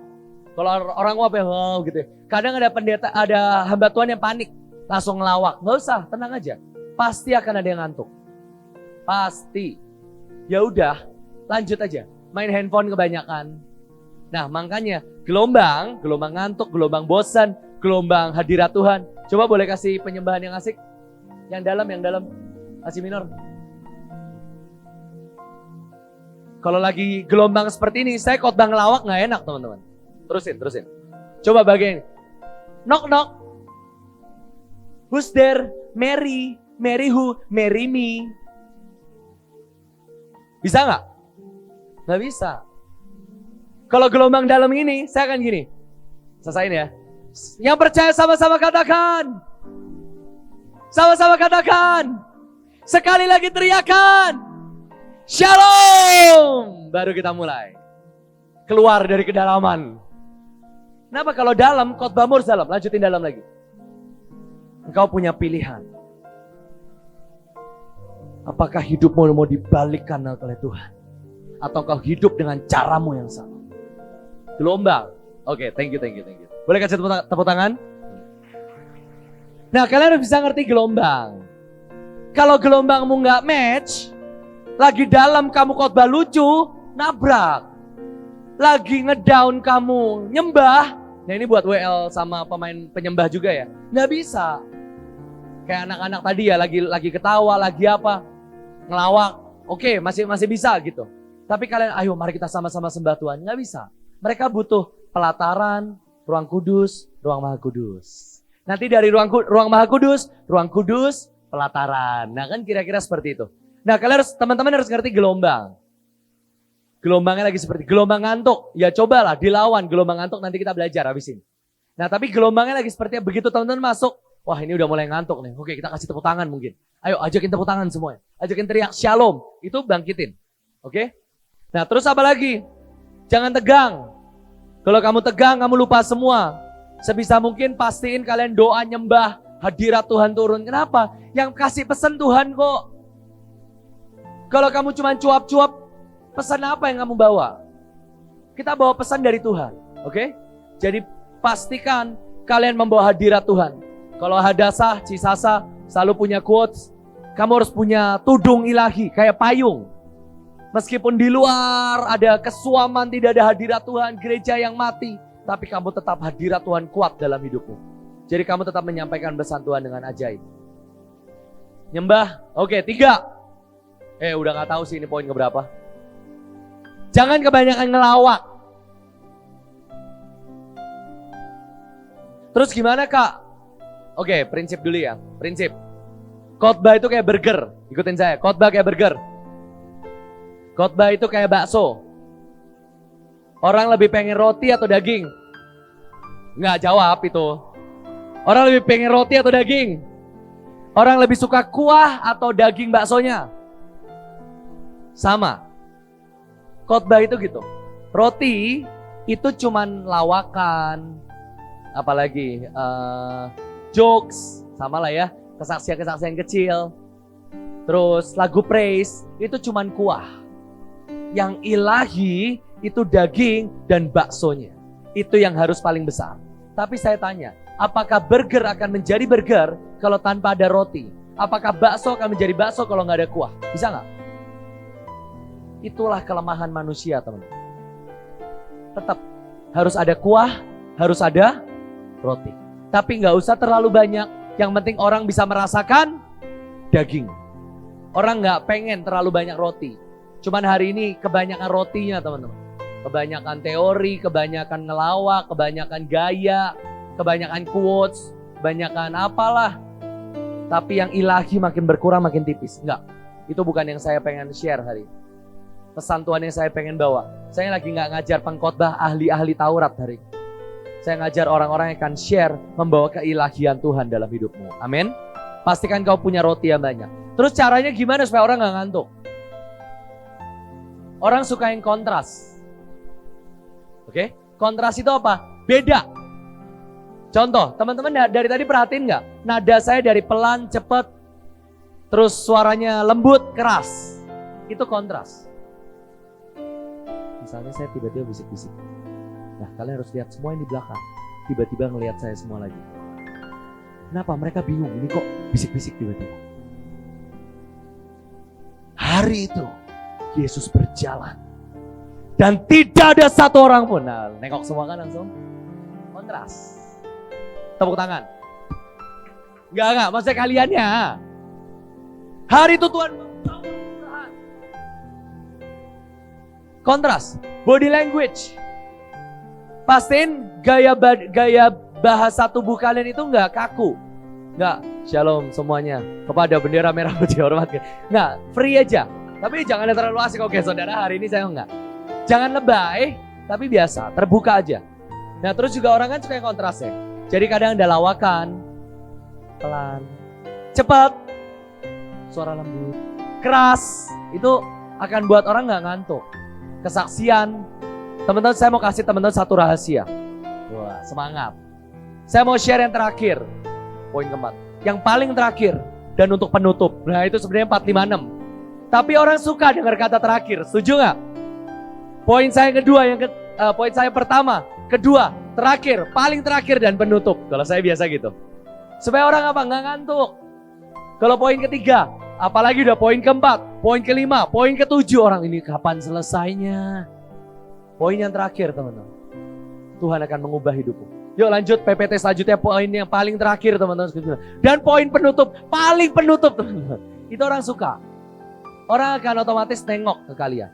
Kalau orang nguap ya wow gitu. Kadang ada pendeta, ada hamba Tuhan yang panik. Langsung ngelawak. Gak usah, tenang aja. Pasti akan ada yang ngantuk. Pasti. Ya udah, lanjut aja. Main handphone kebanyakan. Nah makanya gelombang ngantuk, gelombang bosan, gelombang hadirat Tuhan. Coba boleh kasih penyembahan yang asik? Yang dalam. Kasih minor. Kalau lagi gelombang seperti ini, saya khotbah ngelawak gak enak teman-teman. Terusin. Coba bagian. Knock knock. Who's there? Mary. Mary who? Marry me. Bisa nggak? Nggak bisa. Kalau gelombang dalam ini, saya akan gini. Selesain ya. Yang percaya sama-sama katakan. Sama-sama katakan. Sekali lagi teriakan. Shalom. Baru kita mulai. Keluar dari kedalaman. Kenapa kalau dalam, khotbahmu harus dalam. Lanjutin dalam lagi. Engkau punya pilihan. Apakah hidupmu mau dibalikkan oleh Tuhan? Atau kau hidup dengan caramu yang sama? Gelombang. Oke, thank you. Boleh kasih tepuk tangan? Nah, kalian harus bisa ngerti gelombang. Kalau gelombangmu nggak match, lagi dalam kamu khotbah lucu, nabrak. Lagi ngedown kamu nyembah. Nah ini buat WL sama pemain penyembah juga ya. Nggak bisa. Kayak anak-anak tadi ya, lagi ketawa, lagi apa, ngelawak. Oke, masih bisa gitu. Tapi kalian, ayo mari kita sama-sama sembah Tuhan. Nggak bisa. Mereka butuh pelataran, ruang kudus, ruang maha kudus. Nanti dari ruang maha kudus, ruang kudus, pelataran. Nah kan kira-kira seperti itu. Nah kalian harus, teman-teman harus ngerti gelombang. Gelombangnya lagi seperti gelombang ngantuk. Ya cobalah dilawan gelombang ngantuk, nanti kita belajar habis ini. Nah tapi gelombangnya lagi seperti begitu teman-teman masuk. Wah ini udah mulai ngantuk nih. Oke kita kasih tepuk tangan mungkin. Ayo ajakin tepuk tangan semuanya. Ajakin teriak shalom. Itu bangkitin. Oke. Nah terus apa lagi? Jangan tegang. Kalau kamu tegang kamu lupa semua. Sebisa mungkin pastiin kalian doa nyembah. Hadirat Tuhan turun. Kenapa? Yang kasih pesan Tuhan kok. Kalau kamu cuma cuap-cuap. Pesan apa yang kamu bawa? Kita bawa pesan dari Tuhan. Oke. Jadi pastikan kalian membawa hadirat Tuhan. Kalau Hadasah, Cisasa selalu punya quotes. Kamu harus punya tudung ilahi, kayak payung. Meskipun di luar ada kesuaman, tidak ada hadirat Tuhan, gereja yang mati. Tapi kamu tetap hadirat Tuhan kuat dalam hidupmu. Jadi kamu tetap menyampaikan pesan Tuhan dengan ajaib. Nyembah, oke 3. Udah gak tahu sih ini poin keberapa. Jangan kebanyakan ngelawak. Terus gimana kak? Oke, prinsip dulu ya. Prinsip. Khotbah itu kayak burger. Ikutin saya. Khotbah kayak burger. Khotbah itu kayak bakso. Orang lebih pengen roti atau daging? Nggak jawab itu. Orang lebih pengen roti atau daging? Orang lebih suka kuah atau daging baksonya? Sama. Khotbah itu gitu. Roti itu cuman lawakan. Apalagi jokes, sama lah ya, kesaksian-kesaksian kecil. Terus lagu praise, itu cuman kuah. Yang ilahi, itu daging dan baksonya. Itu yang harus paling besar. Tapi saya tanya, apakah burger akan menjadi burger kalau tanpa ada roti? Apakah bakso akan menjadi bakso kalau nggak ada kuah? Bisa nggak? Itulah kelemahan manusia teman-teman. Tetap harus ada kuah, harus ada roti. Tapi nggak usah terlalu banyak. Yang penting orang bisa merasakan daging. Orang nggak pengen terlalu banyak roti. Cuman hari ini kebanyakan rotinya teman-teman. Kebanyakan teori, kebanyakan ngelawak, kebanyakan gaya, kebanyakan quotes, kebanyakan apalah. Tapi yang ilahi makin berkurang makin tipis. Enggak, itu bukan yang saya pengen share hari ini. Pesan Tuhan yang saya pengen bawa. Saya lagi nggak ngajar pengkhotbah ahli-ahli Taurat hari ini. Saya ngajar orang-orang yang akan share membawa keilahian Tuhan dalam hidupmu. Amin. Pastikan kau punya roti yang banyak. Terus caranya gimana supaya orang gak ngantuk? Orang suka yang kontras. Oke? Kontras itu apa? Beda. Contoh, teman-teman dari tadi perhatiin gak? Nada saya dari pelan, cepat, terus suaranya lembut, keras. Itu kontras. Misalnya saya tiba-tiba bisik-bisik. Nah kalian harus lihat semua yang di belakang. Tiba-tiba ngelihat saya semua lagi. Kenapa? Mereka bingung. Ini kok bisik-bisik tiba-tiba. Hari itu Yesus berjalan. Dan tidak ada satu orang pun. Nah nengok semua kan langsung. Kontras. Tepuk tangan. Enggak. Maksudnya kaliannya. Hari itu Tuhan. Kontras. Body language. Pastiin gaya bahasa tubuh kalian itu nggak kaku. Nggak, shalom semuanya. Kepada bendera merah putih hormat. Nggak, free aja. Tapi jangan terlalu asik. Oke saudara, hari ini saya nggak. Jangan lebay, tapi biasa, terbuka aja. Nah terus juga orang kan suka yang kontras ya. Jadi kadang ada lawakan, pelan, cepat, suara lembut, keras. Itu akan buat orang nggak ngantuk. Kesaksian. Teman-teman, saya mau kasih teman-teman satu rahasia. Wah, semangat. Saya mau share yang terakhir. Poin keempat. Yang paling terakhir dan untuk penutup. Nah, itu sebenarnya 4, 5, 6. Tapi orang suka dengar kata terakhir. Setuju nggak? Poin saya kedua, poin saya pertama, kedua, terakhir, paling terakhir dan penutup. Kalau saya biasa gitu. Supaya orang apa? Nggak ngantuk. Kalau poin ketiga, apalagi udah poin keempat, poin kelima, poin ketujuh, orang ini kapan selesainya? Poin yang terakhir teman-teman, Tuhan akan mengubah hidupmu. Yuk lanjut PPT selanjutnya, poin yang paling terakhir teman-teman. Dan poin penutup, paling penutup teman-teman. Itu orang suka. Orang akan otomatis nengok ke kalian.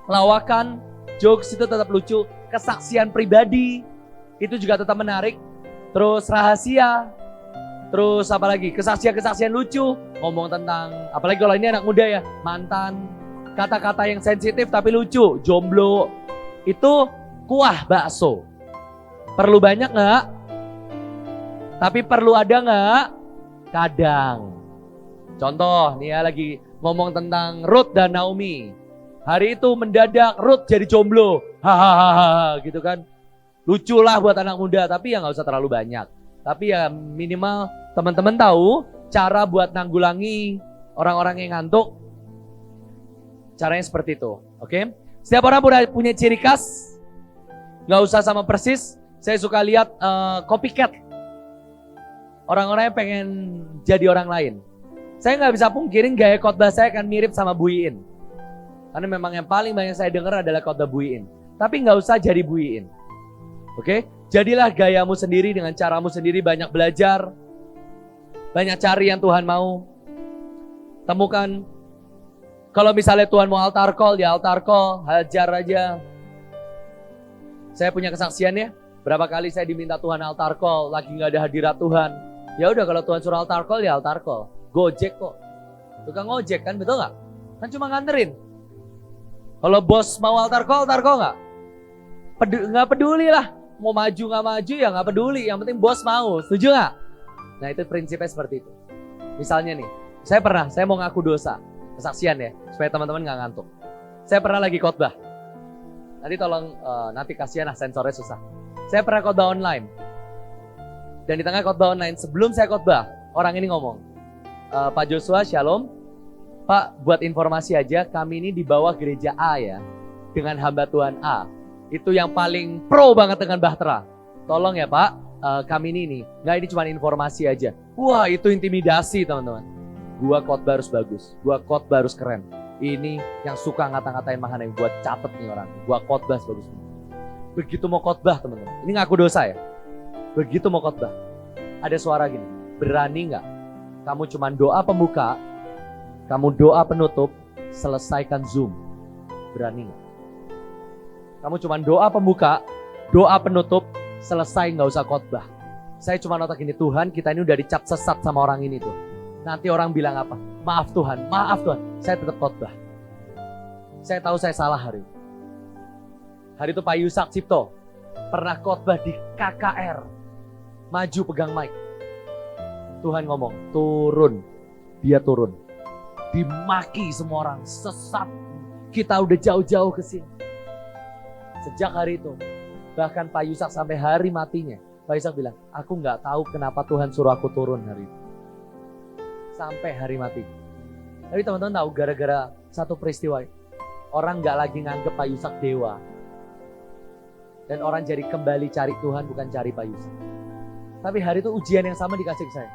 Lawakan, jokes itu tetap lucu. Kesaksian pribadi, itu juga tetap menarik. Terus rahasia. Terus apa lagi? Kesaksian-kesaksian lucu. Ngomong tentang, apalagi kalau ini anak muda ya, mantan. Kata-kata yang sensitif tapi lucu, jomblo. Itu kuah bakso. Perlu banyak gak? Tapi perlu ada gak? Kadang. Contoh, nih ya lagi ngomong tentang Ruth dan Naomi. Hari itu mendadak Ruth jadi jomblo. Hahaha gitu kan. Lucu lah buat anak muda, tapi ya gak usah terlalu banyak. Tapi ya minimal teman-teman tahu cara buat nanggulangi orang-orang yang ngantuk. Caranya seperti itu, oke? Setiap orang punya ciri khas, nggak usah sama persis. Saya suka lihat copycat. Orang-orang yang pengen jadi orang lain. Saya nggak bisa pungkirin gaya khotbah saya akan mirip sama Bu Iin. Karena memang yang paling banyak saya dengar adalah khotbah Bu Iin. Tapi nggak usah jadi Bu Iin, oke? Jadilah gayamu sendiri dengan caramu sendiri, banyak belajar, banyak cari yang Tuhan mau. Temukan. Kalau misalnya Tuhan mau altar call, ya altar call, hajar aja. Saya punya kesaksian ya, berapa kali saya diminta Tuhan altar call, lagi gak ada hadirat Tuhan. Ya udah kalau Tuhan suruh altar call, ya altar call. Gojek kok. Tukang ojek kan, betul gak? Kan cuma nganterin. Kalau bos mau altar call gak? Gak peduli lah. Mau maju gak maju ya gak peduli, yang penting bos mau, setuju gak? Nah itu prinsipnya seperti itu. Misalnya nih, saya mau ngaku dosa. Kesaksian ya, supaya teman-teman gak ngantuk. Saya pernah lagi khotbah. Nanti tolong, nanti kasihan lah sensornya susah. Saya pernah khotbah online. Dan di tengah khotbah online, sebelum saya khotbah, orang ini ngomong, Pak Joshua, shalom. Pak, buat informasi aja, kami ini di bawah gereja A ya. Dengan hamba Tuhan A. Itu yang paling pro banget dengan Bahtera. Tolong ya Pak, kami ini nih. Nggak, ini cuma informasi aja. Wah, itu intimidasi teman-teman. Gua khotbah harus bagus, gua khotbah harus keren. Ini yang suka ngata-ngatain Mahana, yang buat catet nih orang. Gua khotbah bagus. Begitu mau khotbah teman-teman, ini ngaku dosa ya. Begitu mau khotbah, ada suara gini, berani nggak? Kamu cuma doa pembuka, kamu doa penutup, selesaikan Zoom. Berani nggak? Kamu cuma doa pembuka, doa penutup, selesai, nggak usah khotbah. Saya cuma notak ini, Tuhan kita ini udah dicap sesat sama orang ini tuh. Nanti orang bilang apa? Maaf Tuhan. Saya tetap khotbah. Saya tahu saya salah hari. Hari itu Pak Yusak Cipto pernah khotbah di KKR. Maju pegang mic. Tuhan ngomong, turun. Dia turun. Dimaki semua orang, sesat. Kita udah jauh-jauh ke sini. Sejak hari itu, bahkan Pak Yusak sampai hari matinya, Pak Yusak bilang, aku nggak tahu kenapa Tuhan suruh aku turun hari itu. Sampai hari mati. Tapi teman-teman tahu gara-gara satu peristiwa, orang nggak lagi nganggep Pak Yusak dewa. Dan orang jadi kembali cari Tuhan, bukan cari Pak Yusak. Tapi hari itu ujian yang sama dikasih ke saya.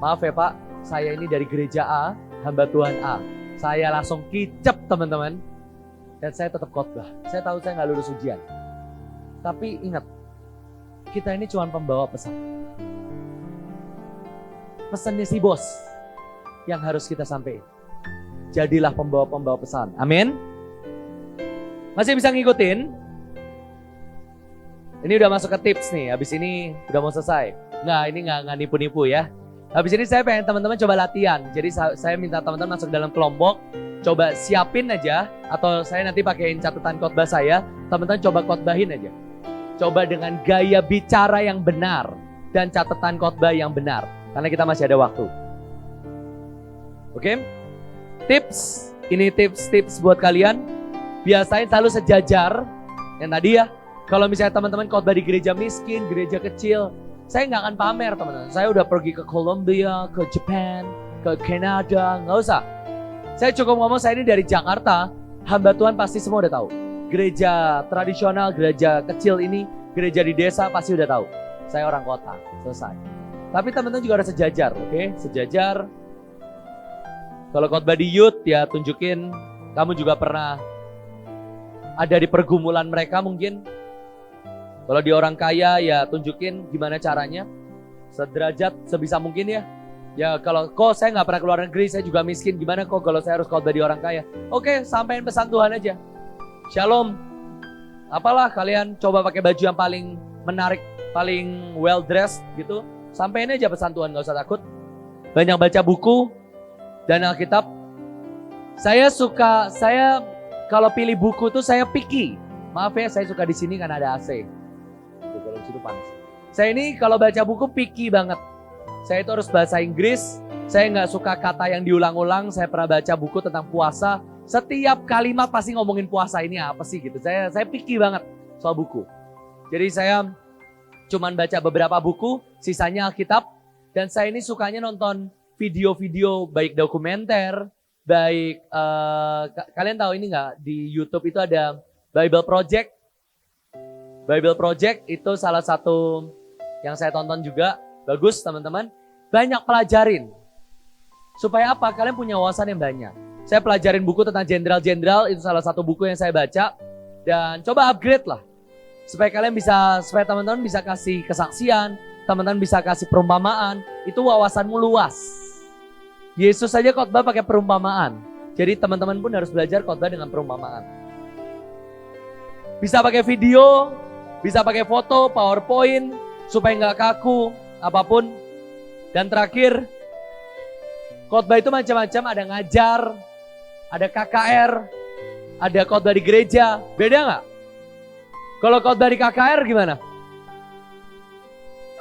Maaf ya Pak, saya ini dari gereja A, hamba Tuhan A. Saya langsung kicep teman-teman. Dan saya tetap khotbah. Saya tahu saya nggak lulus ujian. Tapi ingat, kita ini cuma pembawa pesan. Pesannya si bos yang harus kita sampaikan. Jadilah pembawa-pembawa pesan. Amin. Masih bisa ngikutin? Ini udah masuk ke tips nih, habis ini udah mau selesai. Nggak, ini nggak nipu-nipu ya. Habis ini saya pengen teman-teman coba latihan. Jadi saya minta teman-teman masuk dalam kelompok, coba siapin aja, atau saya nanti pakein catatan khotbah saya, teman-teman coba khotbahin aja. Coba dengan gaya bicara yang benar dan catatan khotbah yang benar, karena kita masih ada waktu. Oke? Tips, ini tips-tips buat kalian. Biasain selalu sejajar. Yang tadi ya, kalau misalnya teman-teman khotbah di gereja miskin, gereja kecil, saya nggak akan pamer teman-teman. Saya udah pergi ke Colombia, ke Japan, ke Kanada, nggak usah. Saya cukup ngomong saya ini dari Jakarta, hamba Tuhan pasti semua udah tahu. Gereja tradisional, gereja kecil ini, gereja di desa pasti udah tahu. Saya orang kota, selesai. Tapi teman-teman juga harus sejajar, oke? Sejajar. Kalau khotbah di youth ya tunjukin kamu juga pernah ada di pergumulan mereka mungkin. Kalau di orang kaya ya tunjukin gimana caranya. Sederajat sebisa mungkin ya. Ya kalau kok saya nggak pernah keluar negeri, saya juga miskin. Gimana kok kalau saya harus khotbah di orang kaya? Oke, sampaikan pesan Tuhan aja. Shalom. Apalah kalian coba pakai baju yang paling menarik, paling well dressed gitu. Sampaikan aja pesan Tuhan, nggak usah takut. Banyak baca buku dan Alkitab. Saya kalau pilih buku tuh saya picky. Maaf ya, saya suka di sini karena ada AC. Kalau di situ panas. Saya ini kalau baca buku picky banget. Saya itu harus bahasa Inggris. Saya nggak suka kata yang diulang-ulang. Saya pernah baca buku tentang puasa. Setiap kalimat pasti ngomongin puasa, ini apa sih gitu. Saya picky banget soal buku. Jadi saya cuman baca beberapa buku, sisanya Alkitab. Dan saya ini sukanya nonton video-video baik dokumenter, baik kalian tahu ini nggak, di YouTube itu ada Bible Project. Bible Project itu salah satu yang saya tonton juga, bagus teman-teman. Banyak pelajarin. Supaya apa? Kalian punya wawasan yang banyak. Saya pelajarin buku tentang jenderal-jenderal, itu salah satu buku yang saya baca. Dan coba upgrade lah. Supaya teman-teman bisa kasih kesaksian, teman-teman bisa kasih perumpamaan, itu wawasanmu luas. Yesus saja khotbah pakai perumpamaan. Jadi teman-teman pun harus belajar khotbah dengan perumpamaan. Bisa pakai video, bisa pakai foto, PowerPoint, supaya nggak kaku, apapun. Dan terakhir, khotbah itu macam-macam, ada ngajar, ada KKR, ada khotbah di gereja. Beda nggak? Kalau khotbah di KKR gimana?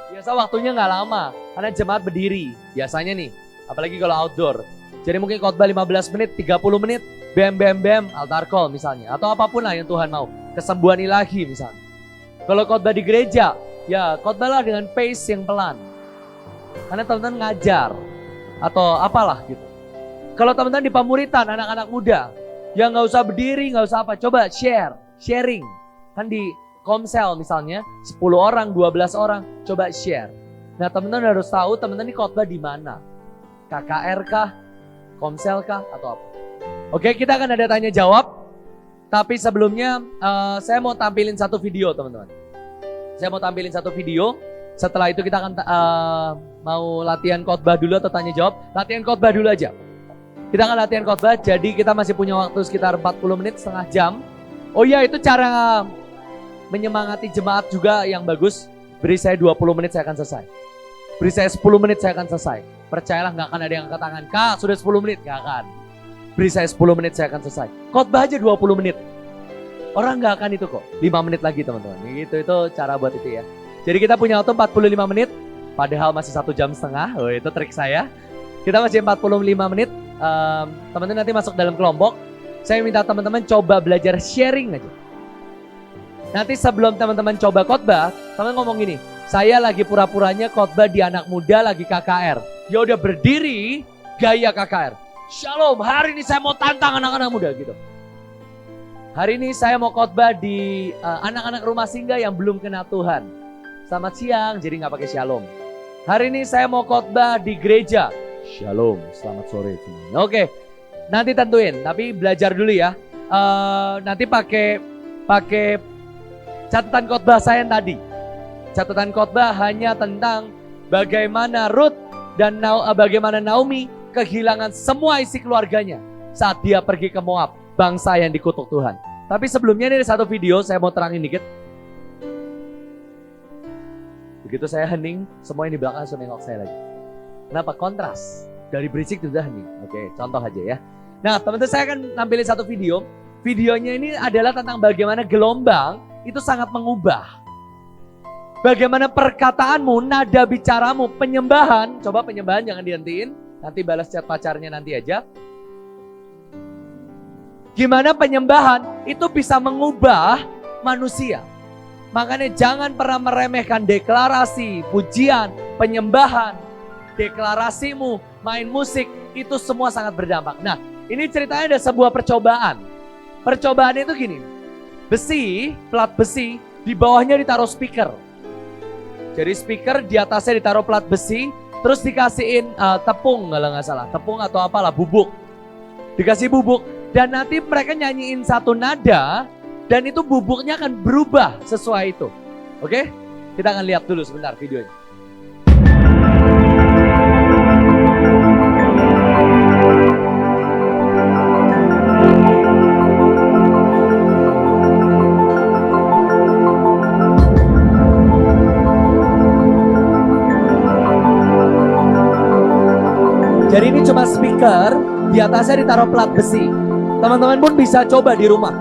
Biasa waktunya nggak lama, karena jemaat berdiri. Biasanya nih, apalagi kalau outdoor. Jadi mungkin khotbah 15 menit, 30 menit, bam, altar call misalnya. Atau apapun lah yang Tuhan mau. Kesembuhan ilahi misalnya. Kalau khotbah di gereja, ya khotbahlah dengan pace yang pelan. Karena teman-teman ngajar. Atau apalah gitu. Kalau teman-teman di pamuritan, anak-anak muda, ya nggak usah berdiri, nggak usah apa. Coba sharing. Kan di Komsel misalnya, 10 orang, 12 orang, coba share. Nah teman-teman harus tahu teman-teman ini khotbah di mana. KKR kah? Komsel kah? Atau apa? Oke, kita akan ada tanya jawab. Tapi sebelumnya saya mau tampilin satu video teman-teman. Saya mau tampilin satu video. Setelah itu kita akan mau latihan khotbah dulu atau tanya jawab. Latihan khotbah dulu aja. Kita akan latihan khotbah, jadi kita masih punya waktu sekitar 40 menit, setengah jam. Oh iya, itu cara menyemangati jemaat juga yang bagus. Beri saya 20 menit saya akan selesai. Beri saya 10 menit saya akan selesai. Percayalah gak akan ada yang angkat tangan. Kak sudah 10 menit, gak akan. Beri saya 10 menit saya akan selesai. Khotbah aja 20 menit. Orang gak akan itu kok. 5 menit lagi teman-teman. Itu cara buat itu ya. Jadi kita punya waktu 45 menit. Padahal masih 1 jam setengah. Oh itu trik saya. Kita masih 45 menit. Teman-teman nanti masuk dalam kelompok. Saya minta teman-teman coba belajar sharing aja. Nanti sebelum teman-teman coba khotbah, teman ngomong gini, saya lagi pura-puranya khotbah di anak muda lagi KKR. Ya udah berdiri, gaya KKR. Shalom, hari ini saya mau tantang anak-anak muda gitu. Hari ini saya mau khotbah di anak-anak rumah singgah yang belum kenal Tuhan. Selamat siang, jadi nggak pakai shalom. Hari ini saya mau khotbah di gereja. Shalom, selamat sore. Oke, nanti tentuin, tapi belajar dulu ya. Nanti pakai catatan khotbah saya yang tadi. Catatan khotbah hanya tentang bagaimana Ruth dan bagaimana Naomi kehilangan semua isi keluarganya saat dia pergi ke Moab, bangsa yang dikutuk Tuhan. Tapi sebelumnya ini ada satu video saya mau terangin dikit. Begitu saya hening, semua yang di belakang langsung nengok saya lagi. Kenapa? Kontras. Dari berisik sudah hening. Oke, contoh aja ya. Nah, teman-teman, saya akan nampilin satu video. Videonya ini adalah tentang bagaimana gelombang itu sangat mengubah. Bagaimana perkataanmu, nada bicaramu, penyembahan. Coba penyembahan jangan dihentiin. Nanti balas chat pacarnya nanti aja. Gimana penyembahan itu bisa mengubah manusia. Makanya jangan pernah meremehkan deklarasi, pujian, penyembahan, deklarasimu, main musik. Itu semua sangat berdampak. Nah, ini ceritanya ada sebuah percobaan. Percobaan itu gini. Besi, plat besi, di bawahnya ditaruh speaker. Jadi speaker di atasnya ditaruh plat besi, terus dikasihin tepung kalau nggak salah, tepung atau apalah, bubuk. Dikasih bubuk dan nanti mereka nyanyiin satu nada dan itu bubuknya akan berubah sesuai itu. Oke? Kita akan lihat dulu sebentar videonya. Jadi ini cuma speaker, di atasnya ditaruh plat besi. Teman-teman pun bisa coba di rumah.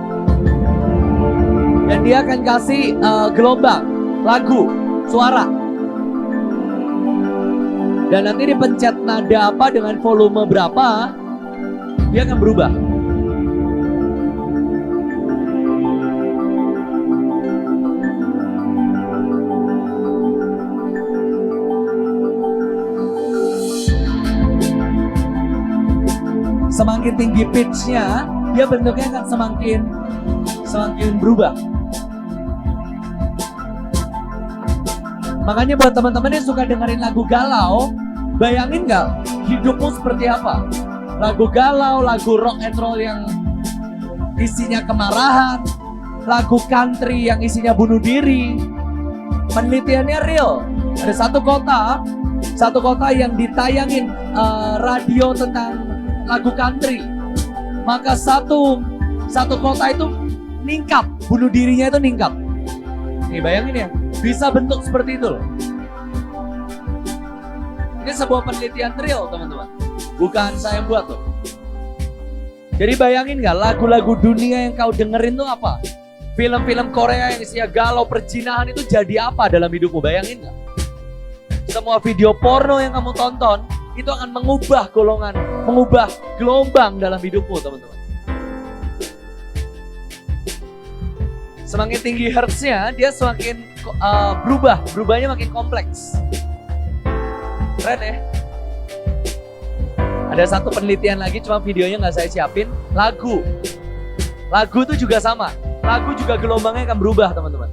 Dan dia akan kasih gelombang, lagu, suara. Dan nanti dipencet nada apa dengan volume berapa, dia akan berubah. Semakin tinggi pitch-nya, dia bentuknya akan semakin berubah. Makanya buat teman-teman yang suka dengerin lagu galau, bayangin nggak hidupmu seperti apa? Lagu galau, lagu rock and roll yang isinya kemarahan, lagu country yang isinya bunuh diri. Penelitiannya real. Ada satu kota yang ditayangin radio tentang lagu country, maka satu kota itu ningkap, bunuh dirinya itu ningkap. Nih bayangin ya, bisa bentuk seperti itu loh. Ini sebuah penelitian real teman-teman, bukan saya yang buat loh. Jadi bayangin nggak lagu-lagu dunia yang kau dengerin tuh apa? Film-film Korea yang isinya galau, perjinahan itu jadi apa dalam hidupmu? Bayangin nggak? Semua video porno yang kamu tonton itu akan mengubah gelombang dalam hidupmu teman-teman. Semakin tinggi hertznya, dia semakin berubahnya makin kompleks. Keren ya? Ada satu penelitian lagi, cuma videonya nggak saya siapin. Lagu itu juga sama. Lagu juga gelombangnya akan berubah teman-teman.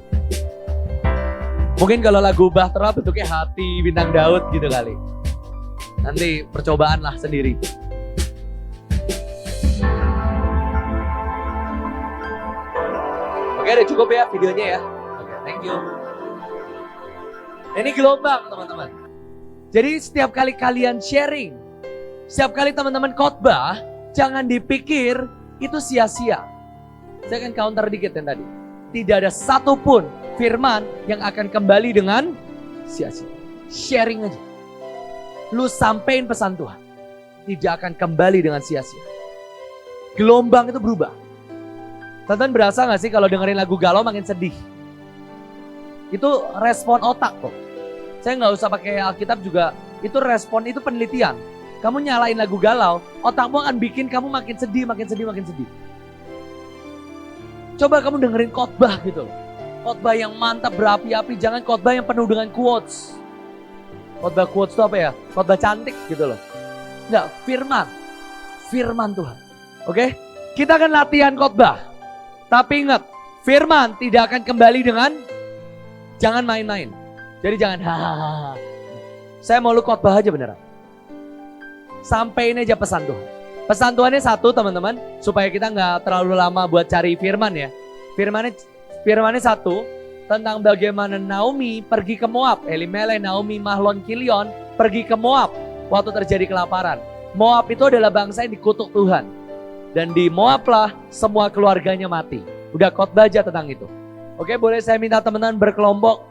Mungkin kalau lagu Bahtera bentuknya hati, bintang Daud gitu kali. Nanti percobaan lah sendiri. Oke, udah cukup ya videonya ya. Oke, thank you. Ini gelombang teman-teman. Jadi setiap kali kalian sharing, setiap kali teman-teman khotbah, jangan dipikir itu sia-sia. Saya akan counter dikit yang tadi. Tidak ada satupun firman yang akan kembali dengan sia-sia. Sharing aja. Lu sampein pesan Tuhan, tidak akan kembali dengan sia-sia. Gelombang itu berubah. Teman-teman berasa gak sih kalau dengerin lagu galau makin sedih? Itu respon otak kok. Saya gak usah pakai Alkitab juga, itu respon, itu penelitian. Kamu nyalain lagu galau, otakmu akan bikin kamu makin sedih. Coba kamu dengerin khotbah gitu loh. Khotbah yang mantap, berapi-api, jangan khotbah yang penuh dengan quotes. Khotbah quotes itu apa ya? Khotbah cantik gitu loh. Enggak, firman Tuhan. Oke? Kita akan latihan khotbah. Tapi ingat, firman tidak akan kembali dengan jangan main-main. Jadi jangan hahaha. Saya mau lu khotbah aja beneran. Sampein aja pesan Tuhan. Pesan Tuhannya satu teman-teman, supaya kita nggak terlalu lama buat cari firman ya. Firmannya satu, tentang bagaimana Naomi pergi ke Moab. Elimelech, Naomi, Mahlon, Kilion pergi ke Moab waktu terjadi kelaparan. Moab itu adalah bangsa yang dikutuk Tuhan. Dan di Moab lah semua keluarganya mati. Udah khotbah aja tentang itu. Oke, boleh saya minta teman-teman berkelompok.